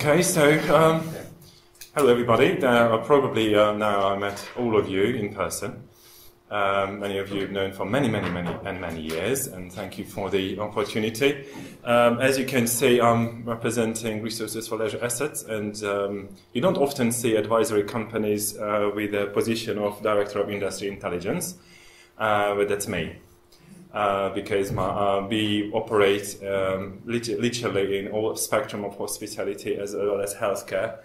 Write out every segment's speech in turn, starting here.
Okay, so hello everybody. Probably now I met all of you in person. Many of you have known for many years, and thank you for the opportunity. As you can see, I'm representing Resources for Leisure Assets, and you don't often see advisory companies with a position of Director of Industry Intelligence, but that's me. Because we operate literally in all spectrum of hospitality as well as healthcare,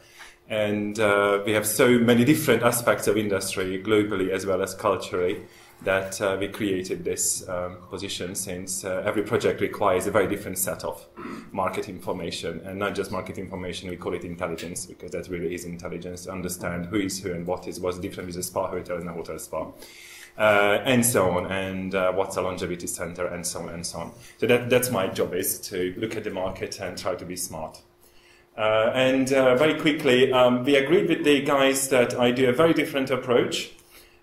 and we have so many different aspects of industry globally as well as culturally that we created this position, since every project requires a very different set of market information, and not just market information, we call it intelligence, because that really is intelligence to understand who is who and what's different with a spa hotel and a hotel spa. And so on, and what's a longevity center, and so on and so on. So that's my job, is to look at the market and try to be smart. Very quickly, we agreed with the guys that I do a very different approach.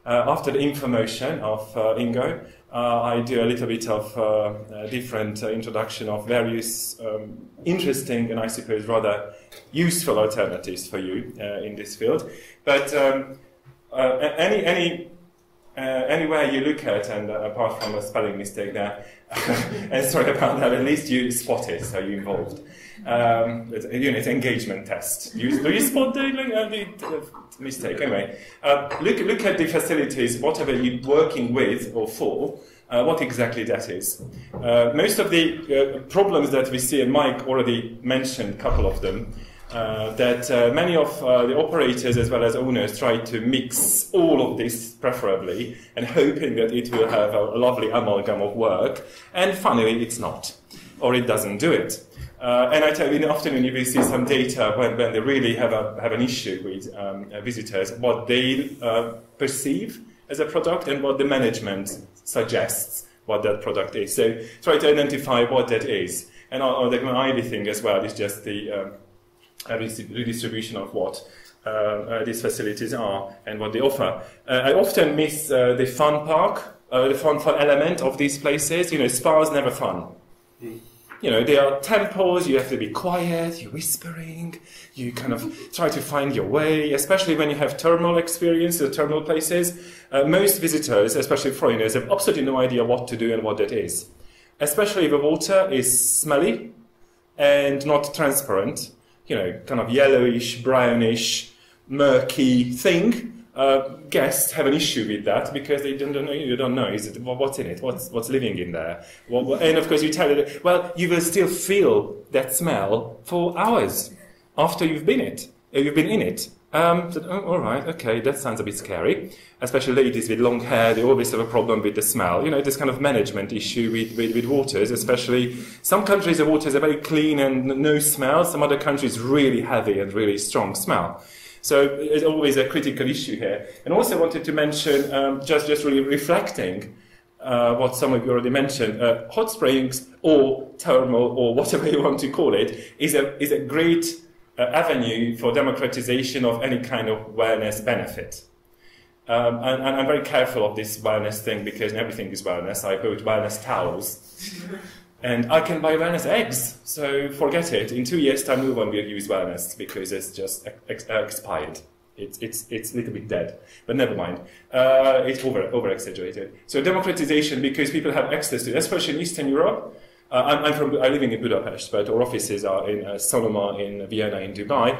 After the information of Ingo, I do a little bit of different introduction of various interesting and I suppose rather useful alternatives for you in this field. But anywhere you look at, and apart from a spelling mistake there, and sorry about that, at least you spot it, so you're involved. It's engagement test. Do you spot the mistake? Anyway, look at the facilities, whatever you're working with or for, what exactly that is. Most of the problems that we see, and Mike already mentioned a couple of them, that many of the operators as well as owners try to mix all of this preferably and hoping that it will have a lovely amalgam of work, and finally it's not, or it doesn't do it. And I tell you, in the afternoon you will see some data when they really have an issue with visitors, what they perceive as a product and what the management suggests what that product is. So try to identify what that is. And the IB thing as well is just the redistribution of what these facilities are and what they offer. I often miss the fun part, the fun element of these places. You know, spas never fun. You know, they are temples, you have to be quiet, you're whispering, you kind of try to find your way, especially when you have thermal experience, thermal places. Most visitors, especially foreigners, have absolutely no idea what to do and what that is. Especially if the water is smelly and not transparent. You know, kind of yellowish, brownish, murky thing. Guests have an issue with that because they don't know. You don't know what's in it, what's living in there. And of course, you tell it. Well, you will still feel that smell for hours after you've been in it. So, all right, okay, that sounds a bit scary. Especially ladies with long hair, they always have a problem with the smell. You know, this kind of management issue with waters, especially some countries the waters are very clean and no smell. Some other countries really heavy and really strong smell. So it's always a critical issue here. And also wanted to mention, just really reflecting what some of you already mentioned, hot springs or thermal or whatever you want to call it is a great avenue for democratization of any kind of wellness benefit. And I'm very careful of this wellness thing because everything is wellness. I bought wellness towels. And I can buy wellness eggs. So forget it. In 2 years' time, no one will use wellness because it's just expired. It's a little bit dead. But never mind. It's over-exaggerated. So democratization, because people have access to it, especially in Eastern Europe. I'm living in Budapest, but our offices are in Sonoma, in Vienna, in Dubai.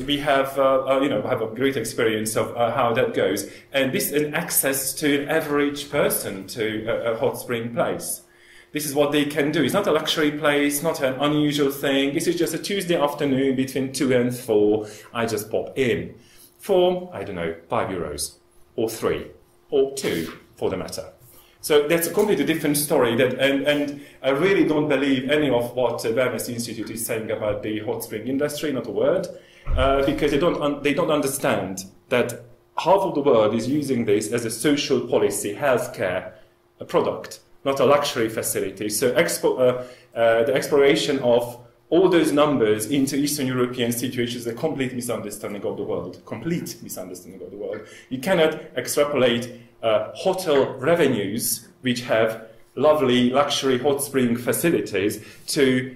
We have, have a great experience of how that goes, and this is an access to an average person to a hot spring place. This is what they can do. It's not a luxury place, not an unusual thing. This is just a Tuesday afternoon between 2 and 4. I just pop in for, I don't know, €5 or 3 or 2 for the matter. So that's a completely different story, and I really don't believe any of what the Wellness Institute is saying about the hot spring industry, not a word, because they don't understand that half of the world is using this as a social policy, healthcare product, not a luxury facility. So the exploration of all those numbers into Eastern European situations is a complete misunderstanding of the world, complete misunderstanding of the world. You cannot extrapolate hotel revenues, which have lovely luxury hot spring facilities, to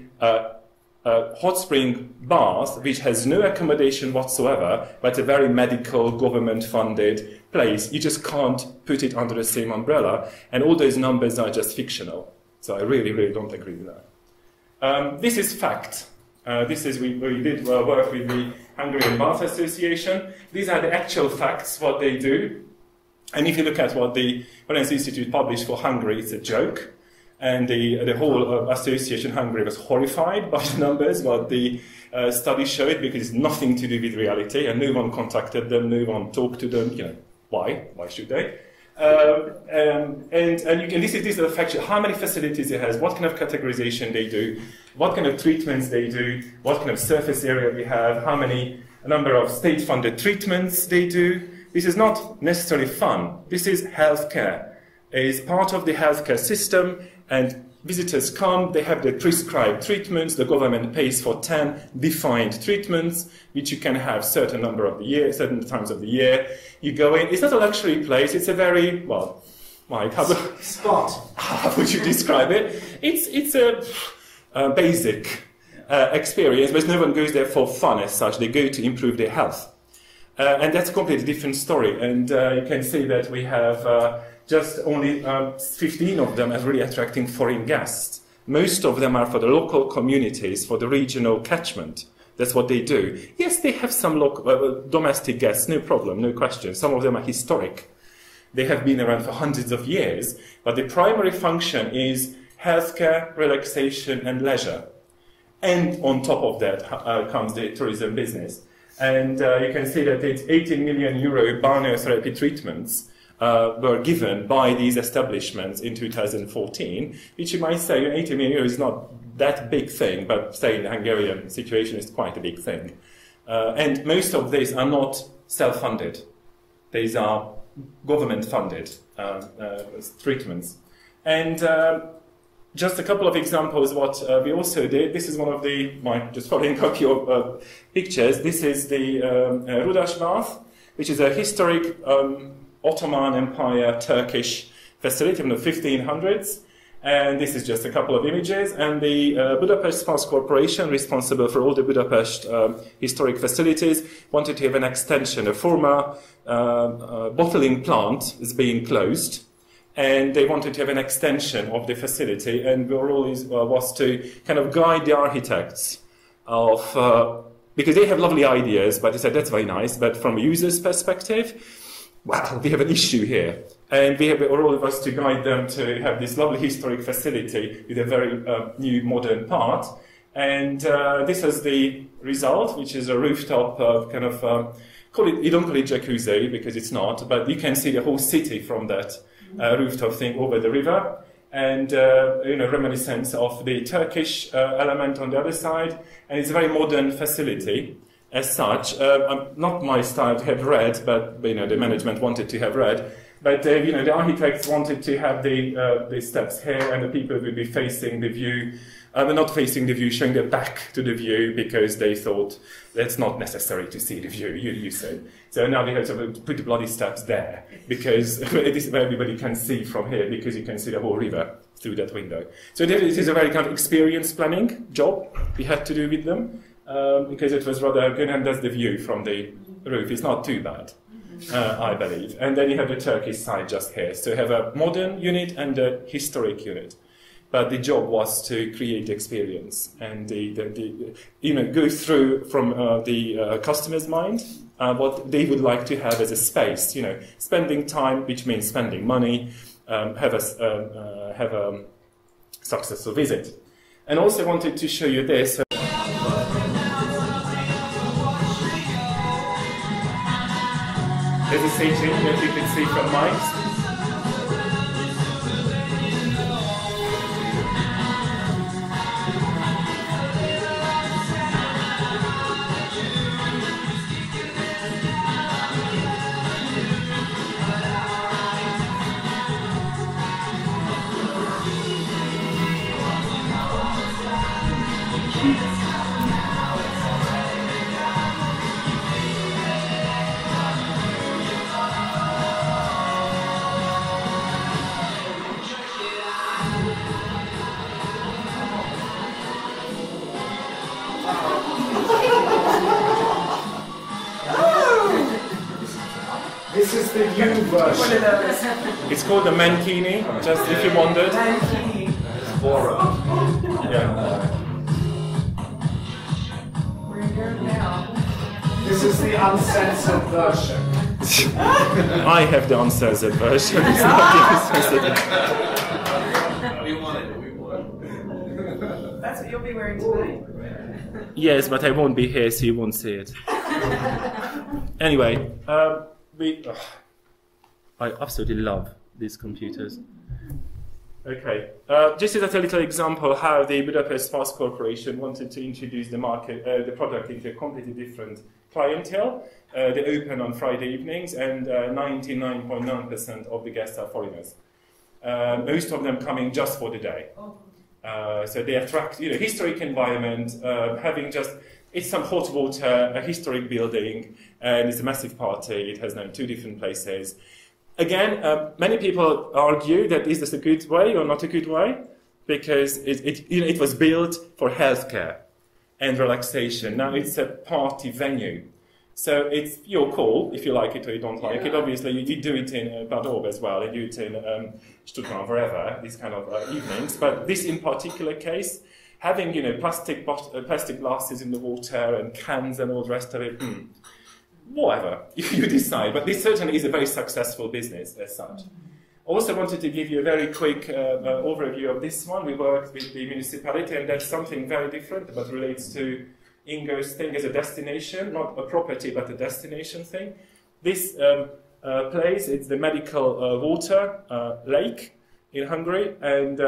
a hot spring bath which has no accommodation whatsoever, but a very medical, government-funded place. You just can't put it under the same umbrella, and all those numbers are just fictional. So I really, really don't agree with that. This is fact. We did work with the Hungarian Bath Association. These are the actual facts, what they do. And if you look at what the Wellness Institute published for Hungary, it's a joke. And the whole association Hungary was horrified by the numbers, what the study showed, because it's nothing to do with reality, and no one contacted them, no one talked to them. You know, why? Why should they? This is the fact. How many facilities it has, what kind of categorization they do, what kind of treatments they do, what kind of surface area we have, how many number of state-funded treatments they do. This is not necessarily fun. This is healthcare. It is part of the healthcare system, and visitors come, they have the prescribed treatments, the government pays for 10 defined treatments, which you can have certain number of the year, certain times of the year. You go in, it's not a luxury place, it's a very, well, Mike, how would you describe it? It's a basic experience, but no one goes there for fun as such, they go to improve their health. And that's a completely different story, and you can see that we have just only 15 of them are really attracting foreign guests. Most of them are for the local communities, for the regional catchment. That's what they do. Yes, they have some local, domestic guests, no problem, no question. Some of them are historic. They have been around for hundreds of years, but the primary function is healthcare, relaxation, and leisure. And on top of that comes the tourism business. And you can see that it's 18 million euro balneotherapy treatments were given by these establishments in 2014, which you might say 80 million euros is not that big thing, but say in the Hungarian situation is quite a big thing. And most of these are not self-funded. These are government-funded treatments. And just a couple of examples what we also did. This is one of the, just following up your pictures, this is the Rudas bath, which is a historic Ottoman Empire Turkish facility from the 1500s, and this is just a couple of images. And the Budapest Spas Corporation, responsible for all the Budapest historic facilities, wanted to have an extension. A former bottling plant is being closed, and they wanted to have an extension of the facility, and the role was to kind of guide the architects of, because they have lovely ideas, but they said that's very nice, but from a user's perspective, well, we have an issue here. And we have a role was to guide them to have this lovely historic facility with a very new modern part. And this is the result, which is a rooftop kind of, you don't call it jacuzzi because it's not, but you can see the whole city from that rooftop thing over the river. And, reminiscence of the Turkish element on the other side. And it's a very modern facility. As such, not my style to have red, but the management wanted to have red. But the architects wanted to have the steps here, and the people would be facing the view. Not facing the view, showing their back to the view, because they thought that's not necessary to see the view. You said. So now they had to put the bloody steps there, because it is where everybody can see from here, because you can see the whole river through that window. So it is a very kind of experience planning job we had to do with them. Because it was rather good, and that's the view from the roof. It's not too bad, I believe. And then you have the Turkish side just here. So you have a modern unit and a historic unit. But the job was to create experience and go through from the customer's mind what they would like to have as a space. Spending time, which means spending money, have a successful visit. And also wanted to show you this. There's a staging that you can see from Mike's. the U version. It's called the Mankini, just if you wondered. Mankini. Yeah. This is the uncensored version. I have the uncensored version. It's not the uncensored. We want it. That's what you'll be wearing tonight. Yes, but I won't be here, so you won't see it. Anyway, I absolutely love these computers. Okay, this is a little example how the Budapest Fast Corporation wanted to introduce the product into a completely different clientele. They open on Friday evenings, and 99.9% of the guests are foreigners. Most of them coming just for the day. So they attract, historic environment, having just, it's some hot water, a historic building, and it's a massive party. It has now 2 different places. Again, many people argue that is this a good way or not a good way, because it was built for healthcare and relaxation. Now it's a party venue. So it's your call, if you like it or you don't like it. Obviously, you do it in Bad Orb as well, you do it in Stuttgart, wherever, these kind of evenings. But this in particular case, having plastic glasses in the water and cans and all the rest of it, whatever, you decide. But this certainly is a very successful business as such. Also wanted to give you a very quick overview of this one. We worked with the municipality, and that's something very different, but relates to Ingo's thing as a destination, not a property, but a destination thing. This place, it's the medical water lake in Hungary, and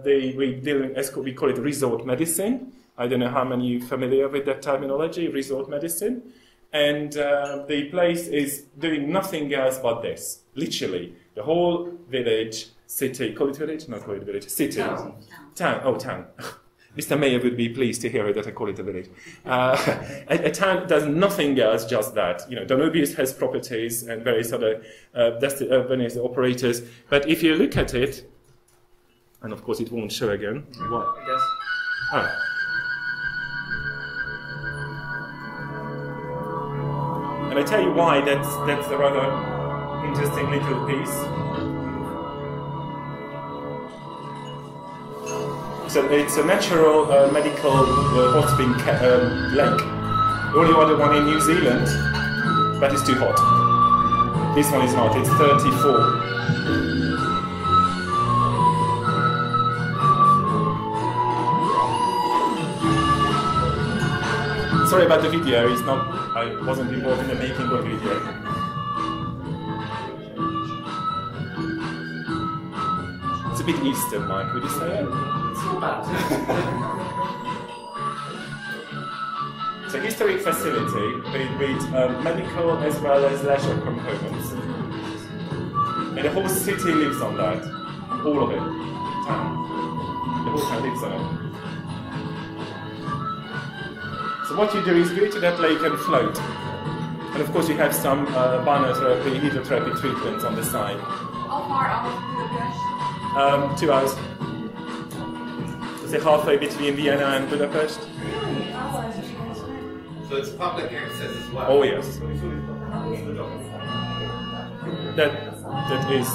we call it resort medicine. I don't know how many are familiar with that terminology, resort medicine. And the place is doing nothing else but this, literally. The whole village, city, call it village? Not call it village, city. Town. Mr. Mayor would be pleased to hear that I call it a village. A town does nothing else, just that. Danubius has properties and various other Venice operators. But if you look at it, and of course it won't show again. What? I guess. And I tell you why that's a rather interesting little piece. So it's a natural medical hot spring lake. The only other one in New Zealand, but it's too hot. This one is not, it's 34. Sorry about the video, I wasn't involved in the making of the video. It's a bit Eastern, Mike, would you say it? It's a historic facility with medical as well as leisure components. And the whole city lives on that. All of it. The whole town lives on it. So what you do is go to that lake and float. And of course you have some barotherapy, hydrotherapy treatments on the side. How far out of Budapest? 2 hours. It's halfway between Vienna and Budapest. So it's public access as well? Oh yes. That is.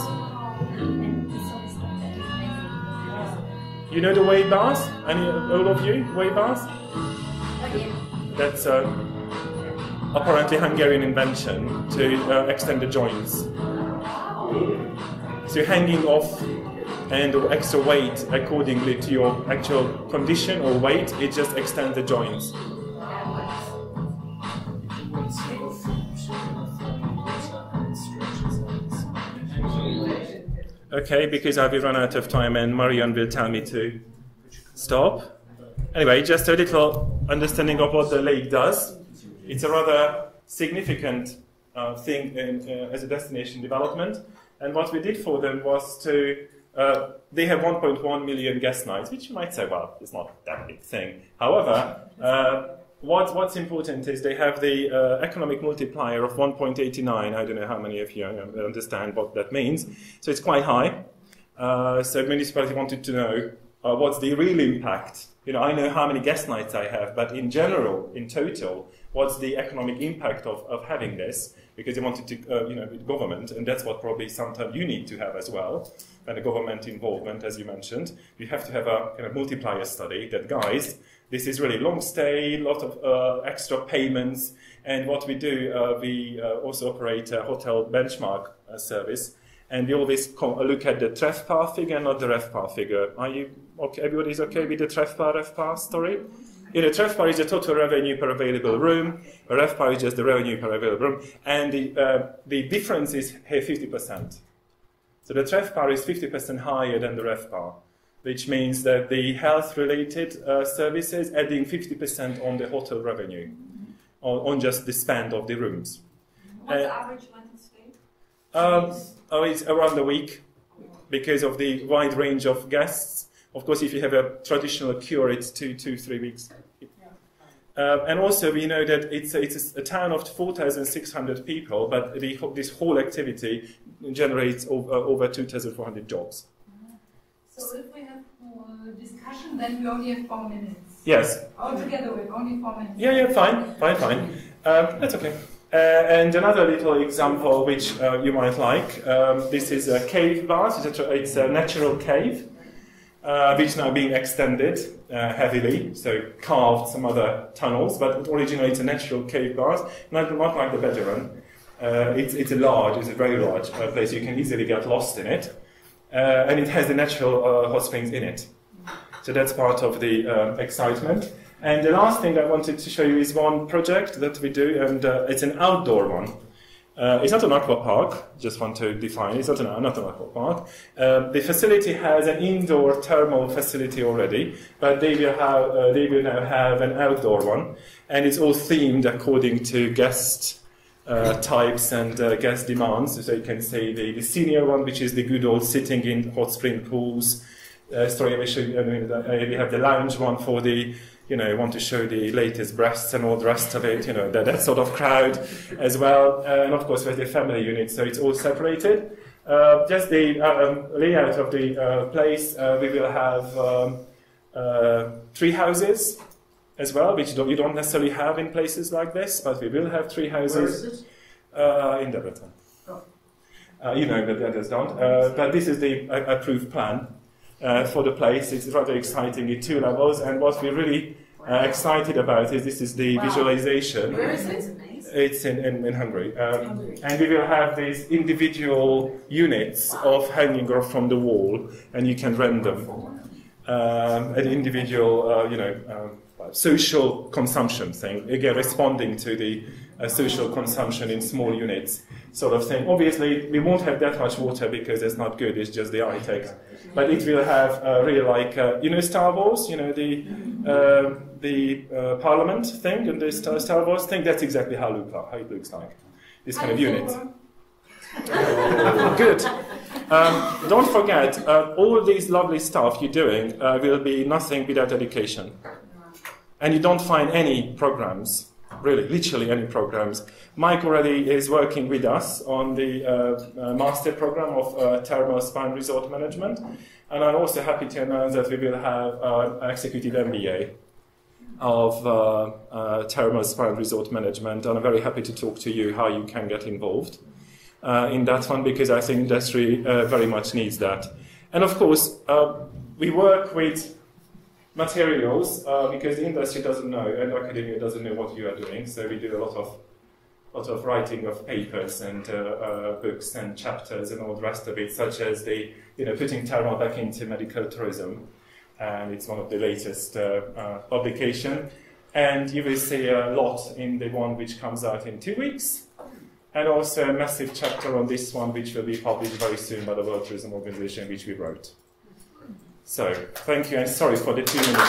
You know the wave bars? All of you? Wave bars? That's apparently Hungarian invention to extend the joints. So you're hanging off and extra weight accordingly to your actual condition or weight, it just extends the joints. Okay, because I will run out of time and Marian will tell me to stop. Anyway, just a little understanding of what the lake does. It's a rather significant thing as a destination development. And what we did for them was to, they have 1.1 million guest nights, which you might say, well, it's not that big thing. However, what's important is they have the economic multiplier of 1.89. I don't know how many of you understand what that means. So it's quite high. So municipality wanted to know what's the real impact. I know how many guest nights I have, but in general, in total, what's the economic impact of having this? because they wanted to, with government, and that's what probably sometimes you need to have as well, and the government involvement, as you mentioned. You have to have a kind of multiplier study that, guys, this is really long stay, a lot of extra payments, and what we do, we also operate a hotel benchmark service, and we always look at the TREFPAR figure, not the REFPAR figure. Are you okay? Everybody's okay with the TREFPAR story? The TREFPAR is the total revenue per available room. The REFPAR is just the revenue per available room, and the difference is here 50%. So the TREFPAR is 50% higher than the REFPAR, which means that the health-related services adding 50% on the hotel revenue, on just the spend of the rooms. What's the average length of stay? It's around a week because of the wide range of guests. Of course, if you have a traditional cure, it's 2-3 weeks. And also, we know that it's a town of 4,600 people, but this whole activity generates over 2,400 jobs. So if we have more discussion, then we only have 4 minutes. Yes. Altogether, we have only 4 minutes. Yeah, fine. That's okay. And another little example which you might like, this is a cave bath. It's a natural cave, which is now being extended heavily, so carved some other tunnels, but originally it's a natural cave bath, not like the Bedouin. It's a very large place. You can easily get lost in it, and it has the natural hot springs in it. So that's part of the excitement. And the last thing I wanted to show you is one project that we do, and it's an outdoor one. It's not an aqua park, just want to define, it's not an aqua park. The facility has an indoor thermal facility already, but they will now have an outdoor one, and it's all themed according to guest types and guest demands. So you can see the senior one, which is the good old sitting in hot spring pools. We have the lounge one for the want to show the latest breasts and all the rest of it, that sort of crowd as well. And of course, with the family unit, so it's all separated. Just the layout of the place, we will have tree houses as well, which you don't necessarily have in places like this, but we will have tree houses. Where is it? In Debrecen. Oh. But the others don't. But this is the approved plan. For the place. It's rather exciting in 2 levels, and what we're really excited about is this is the visualization. Where is it? It's in Hungary. And we will have these individual units of hanging off from the wall, and you can rent them. An individual, social consumption thing, again, responding to the social consumption in small units sort of thing. Obviously, we won't have that much water because it's not good, it's just the high-tech. But it will have really like, Star Wars, the Parliament thing and the Star Wars thing, that's exactly how it looks like, this kind of unit. Good. Don't forget, all these lovely stuff you're doing will be nothing without education. And you don't find any programs, really, literally any programs. Mike already is working with us on the master program of Thermal Spine Resort Management. And I'm also happy to announce that we will have an executive MBA of Thermal Spine Resort Management. And I'm very happy to talk to you how you can get involved in that one, because I think industry very much needs that. And of course, we work with materials because the industry doesn't know and academia doesn't know what you are doing. So we do a lot of writing of papers and books and chapters and all the rest of it, such as the putting thermal back into medical tourism, and it's one of the latest publication. And you will see a lot in the one which comes out in 2 weeks, and also a massive chapter on this one which will be published very soon by the World Tourism Organization, which we wrote. So, thank you, and sorry for the 2 minutes.